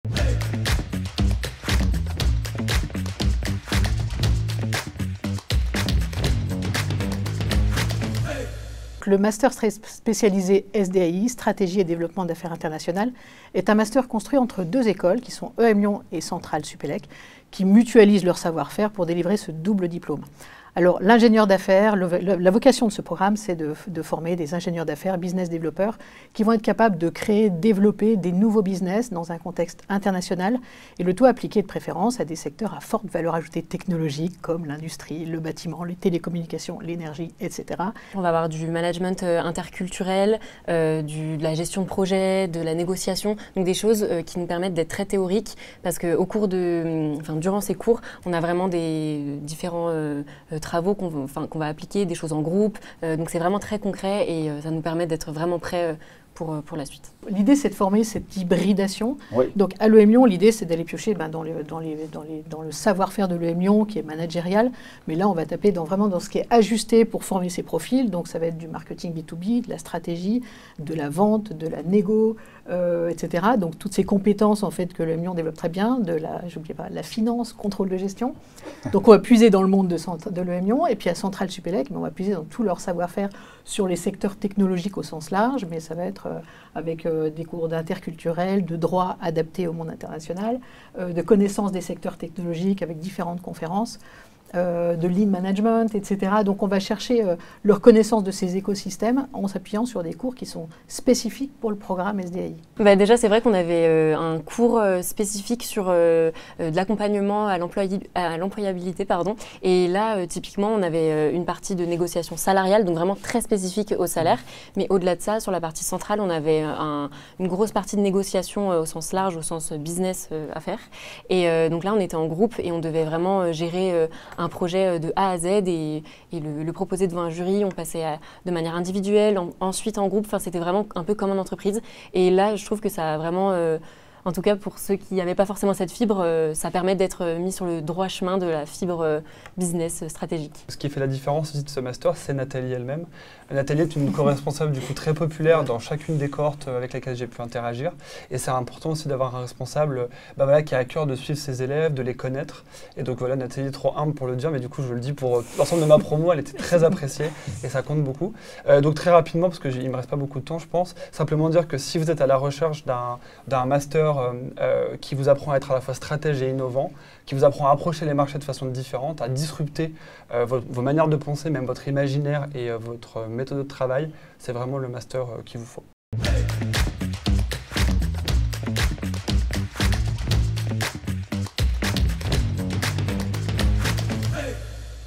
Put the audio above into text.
Le master spécialisé SDAI, Stratégie et Développement d'affaires internationales, est un master construit entre deux écoles qui sont EM Lyon et Centrale Supélec, qui mutualisent leur savoir-faire pour délivrer ce double diplôme. Alors l'ingénieur d'affaires, la vocation de ce programme, c'est de former des ingénieurs d'affaires, business développeurs, qui vont être capables de créer, développer des nouveaux business dans un contexte international, et le tout appliqué de préférence à des secteurs à forte valeur ajoutée technologique, comme l'industrie, le bâtiment, les télécommunications, l'énergie, etc. On va avoir du management interculturel, de la gestion de projet, de la négociation, donc des choses qui nous permettent d'être très théoriques, parce qu'au cours durant ces cours, on a vraiment des différents travaux qu'on va appliquer, des choses en groupe. Donc c'est vraiment très concret et ça nous permet d'être vraiment prêts pour la suite. L'idée, c'est de former cette hybridation. Oui. Donc à l'EM Lyon, l'idée, c'est d'aller piocher dans le savoir-faire de l'EM Lyon, qui est managérial. Mais là, on va taper vraiment dans ce qui est ajusté pour former ces profils. Donc ça va être du marketing B2B, de la stratégie, de la vente, de la négo, etc. Donc toutes ces compétences en fait, que l'EM Lyon développe très bien, la finance, contrôle de gestion. Donc on va puiser dans le monde de l'EM Lyon. Et puis à Centrale Supélec, on va puiser dans tout leur savoir-faire sur les secteurs technologiques au sens large. Mais ça va être avec des cours d'interculturel, de droit adapté au monde international, de connaissance des secteurs technologiques avec différentes conférences, de lean management, etc. Donc on va chercher leur connaissance de ces écosystèmes en s'appuyant sur des cours qui sont spécifiques pour le programme SDAI. Déjà, c'est vrai qu'on avait un cours spécifique sur de l'accompagnement à l'employabilité. Et là, typiquement, on avait une partie de négociation salariale, donc vraiment très spécifique au salaire. Mais au-delà de ça, sur la partie centrale, on avait une grosse partie de négociation au sens large, au sens business affaires. Et donc là, on était en groupe et on devait vraiment gérer un projet de A à Z et le proposer devant un jury. On passait de manière individuelle, ensuite en groupe. Enfin, c'était vraiment un peu comme en entreprise. Et là, je trouve que ça a vraiment, en tout cas pour ceux qui n'avaient pas forcément cette fibre, ça permet d'être mis sur le droit chemin de la fibre business stratégique. Ce qui fait la différence aussi de ce master, c'est Nathalie elle-même. Nathalie est une co-responsable du coup très populaire dans chacune des cohortes avec lesquelles j'ai pu interagir. Et c'est important aussi d'avoir un responsable qui a à cœur de suivre ses élèves, de les connaître. Et donc voilà, Nathalie est trop humble pour le dire, mais du coup je le dis pour l'ensemble de ma promo, elle était très appréciée et ça compte beaucoup. Donc très rapidement, parce qu'il ne me reste pas beaucoup de temps je pense, simplement dire que si vous êtes à la recherche d'un master qui vous apprend à être à la fois stratège et innovant, qui vous apprend à approcher les marchés de façon différente, à disrupter vos manières de penser, même votre imaginaire et votre méthode de travail, c'est vraiment le master qu'il vous faut.